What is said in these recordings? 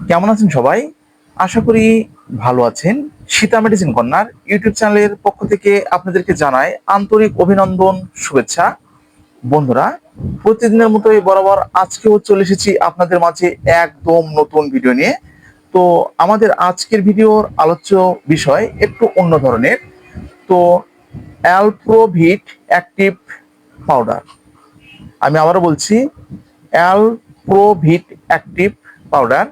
কেমন আছেন সবাই? আশা করি ভালো আছেন। সীতা মেডিসিন কর্নার ইউটিউব চ্যানেলের পক্ষ থেকে আপনাদেরকে জানাই আন্তরিক অভিনন্দন, শুভেচ্ছা। বন্ধুরা, প্রতিদিনের মতোই বরাবর আজকেও চলে এসেছি আপনাদের মাঝে একদম নতুন ভিডিও নিয়ে। তো আমাদের আজকের ভিডিওর আলোচ্য বিষয় একটু অন্য ধরনের। তো অ্যালপ্রোভিট অ্যাক্টিভ পাউডার, আমি আবারও বলছি, অ্যালপ্রোভিট অ্যাক্টিভ পাউডার।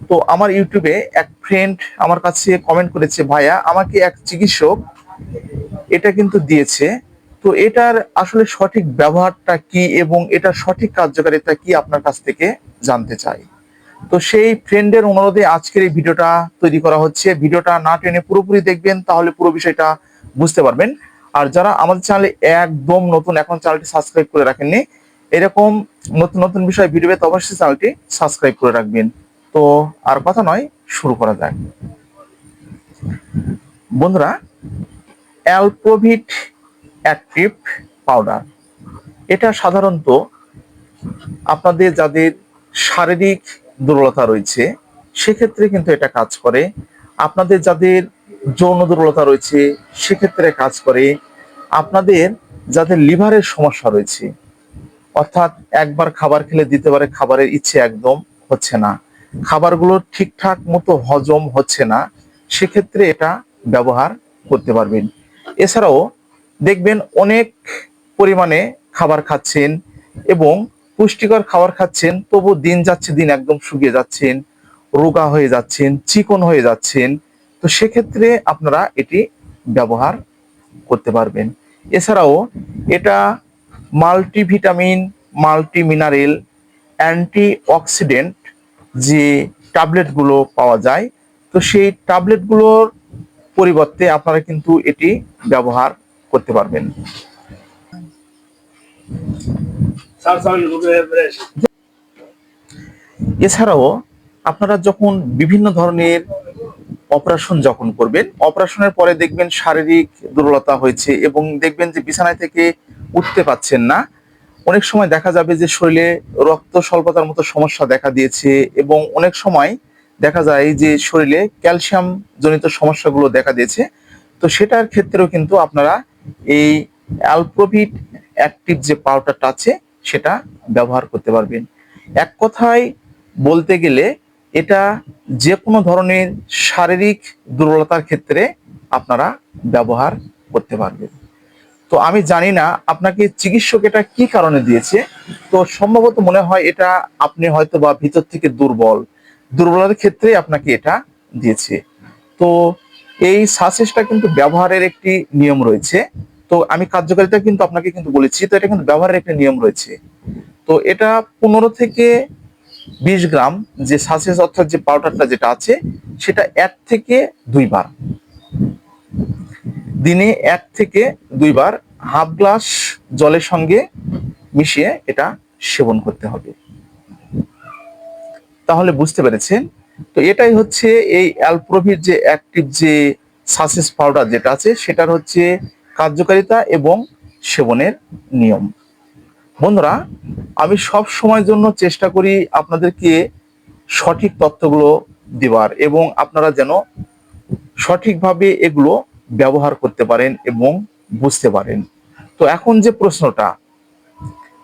তো আমার ইউটিউবে এক ফ্রেন্ড আমার কাছে কমেন্ট করেছে, ভাইয়া আমাকে এক চিকিৎসক এটা কিন্তু দিয়েছে, তো এটার আসলে সঠিক ব্যবহারটা কি এবং এটার সঠিক কার্যকারিতা কি আপনার কাছ থেকে জানতে চাই। তো সেই ফ্রেন্ডের অনুরোধে আজকের এই ভিডিওটা তৈরি করা হচ্ছে। ভিডিওটা না টেনে পুরোপুরি দেখবেন, তাহলে পুরো বিষয়টা বুঝতে পারবেন। আর যারা আমাদের চ্যানেলে একদম নতুন, এখন চ্যানেলটি সাবস্ক্রাইব করে রাখেননি, এরকম নতুন নতুন বিষয় ভিডিও পেতে অবশ্যই চ্যানেলটি সাবস্ক্রাইব করে রাখবেন। তো আর কথা নয়, শুরু করা যাক। বন্ধুরা, অ্যালপ্রোভিট অ্যাক্টিভ পাউডার, এটা সাধারণত আপনাদের যাদের শারীরিক দুর্বলতা রয়েছে সেক্ষেত্রে কিন্তু এটা কাজ করে। আপনাদের যাদের যৌন দুর্বলতা রয়েছে সেক্ষেত্রে কাজ করে। আপনাদের যাদের লিভারের সমস্যা রয়েছে, অর্থাৎ একবার খাবার খেলে দ্বিতীয়বারে খাবারের ইচ্ছে একদম হচ্ছে না, খাবারগুলো ঠিকঠাক মতো হজম হচ্ছে না, সেক্ষেত্রে এটা ব্যবহার করতে পারবেন। এছাড়াও দেখবেন অনেক পরিমাণে খাবার খাচ্ছেন এবং পুষ্টিকর খাবার খাচ্ছেন, তবু দিন যাচ্ছে দিন একদম শুকিয়ে যাচ্ছেন, রোগা হয়ে যাচ্ছেন, চিকন হয়ে যাচ্ছেন, তো সেক্ষেত্রে আপনারা এটি ব্যবহার করতে পারবেন। এছাড়াও এটা multivitamin, multi mineral, anti oxidant যে ট্যাবলেটগুলো পাওয়া যায়, তো সেই ট্যাবলেটগুলোর পরিবর্তে আপনারা কিন্তু এটি ব্যবহার করতে পারবেন। এছাড়াও আপনারা যখন বিভিন্ন ধরনের অপারেশন যখন করবেন, অপারেশনের পরে দেখবেন শারীরিক দুর্বলতা হয়েছে এবং দেখবেন যে বিছানায় থেকে উঠতে পারছেন না। অনেক সময় দেখা যাবে যে শরীরে রক্ত স্বল্পতার মতো সমস্যা দেখা দিয়েছে এবং অনেক সময় দেখা যায় যে শরীরে ক্যালসিয়াম জনিত সমস্যাগুলো দেখা দিয়েছে। তো সেটার ক্ষেত্রেও কিন্তু আপনারা এই অ্যালপ্রোভিট অ্যাক্টিভ যে পাউডারটা আছে সেটা ব্যবহার করতে পারবেন। এক কথায় বলতে গেলে এটা যে কোনো ধরনের শারীরিক দুর্বলতার ক্ষেত্রে আপনারা ব্যবহার করতে পারবেন। তো আমি জানি না আপনাকে চিকিৎসক এটা কি কারণে দিয়েছে, তো সম্ভবত মনে হয় এটা আপনি হয়তো বা ভিতর থেকে দুর্বলতার ক্ষেত্রে আপনাকে এটা দিয়েছে। তো এই সাসেসটা কিন্তু ব্যবহারের একটি নিয়ম রয়েছে। তো আমি কার্যকারিতা কিন্তু আপনাকে কিন্তু বলেছি, তো এটা কিন্তু ব্যবহারের একটা নিয়ম রয়েছে। তো এটা 15 থেকে 20 গ্রাম যে সাসেস অর্থাৎ যে পাউডারটা যেটা আছে সেটা 1 থেকে 2 বার, দিনে 1 থেকে 2 বার হাফ গ্লাস জলের সঙ্গে মিশিয়ে এটা সেবন করতে হবে। তাহলে বুঝতে পেরেছেন। তো এটাই হচ্ছে এই অ্যালপ্রোভিট যে অ্যাক্টিভ যে সাসেস পাউডার যেটা আছে সেটার হচ্ছে কার্যকারিতা এবং সেবনের নিয়ম। বন্ধুরা, আমি সব সময়ের জন্য চেষ্টা করি আপনাদেরকে সঠিক তথ্যগুলো দেওয়ার এবং আপনারা যেন সঠিকভাবে এগুলো ব্যবহার করতে পারেন এবং বুঝতে পারেন। তো এখন যে প্রশ্নটা,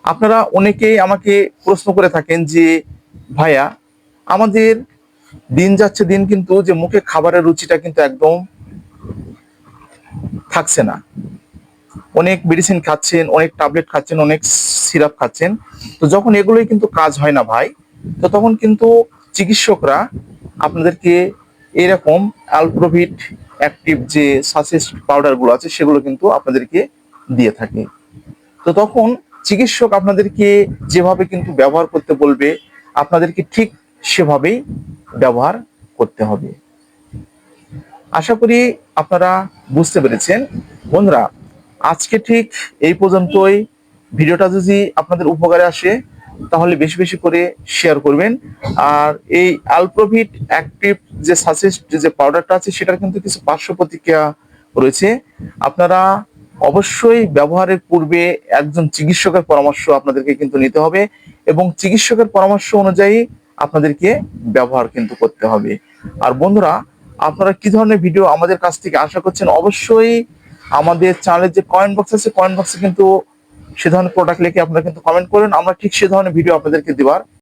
আপনারা অনেকেই আমাকে প্রশ্ন করে থাকেন যে ভাইয়া আমাদের দিন যাচ্ছে দিন কিন্তু যে মুখে খাবারের রুচিটা কিন্তু একদম থাকছে না, অনেক মেডিসিন খাচ্ছেন, অনেক ট্যাবলেট খাচ্ছেন, অনেক সিরাপ খাচ্ছেন, তো যখন এগুলোই কিন্তু কাজ হয় না ভাই, তো তখন কিন্তু চিকিৎসকরা আপনাদেরকে এরকম অ্যালপ্রোভিট অ্যাক্টিভ যে সাসেস পাউডারগুলো আছে সেগুলো কিন্তু আপনাদেরকে দিয়ে থাকে। তো তখন চিকিৎসক আপনাদেরকে যেভাবে কিন্তু ব্যবহার করতে বলবে আপনাদেরকে ঠিক সেভাবেই ব্যবহার করতে হবে। আশা করি আপনারা বুঝতে পেরেছেন। বন্ধুরা, আজকে ঠিক এই পর্যন্তই। ভিডিওটা যদি আপনাদের উপকারে আসে তাহলে বেশি বেশি করে শেয়ার করবেন। আর এই অ্যালপ্রোভিট অ্যাক্টিভ যে সাসেস যে পাউডারটা আছে সেটার কিন্তু কিছু পার্শ্ব প্রতিক্রিয়া রয়েছে। আপনারা অবশ্যই ব্যবহারের পূর্বে একজন চিকিৎসকের পরামর্শ আপনাদেরকে কিন্তু নিতে হবে এবং চিকিৎসকের পরামর্শ অনুযায়ী আপনাদেরকে ব্যবহার কিন্তু করতে হবে। আর বন্ধুরা, আপনারা কি ধরনের ভিডিও আমাদের কাছ থেকে আশা করছেন অবশ্যই আমাদের চ্যানেলের যে কমেন্ট বক্স আছে, কমেন্ট বক্সে কিন্তু সে ধরনের প্রোডাক্ট লিখে আপনারা কিন্তু কমেন্ট করেন, আমরা ঠিক সে ধরনের ভিডিও আপনাদেরকে দেওয়ার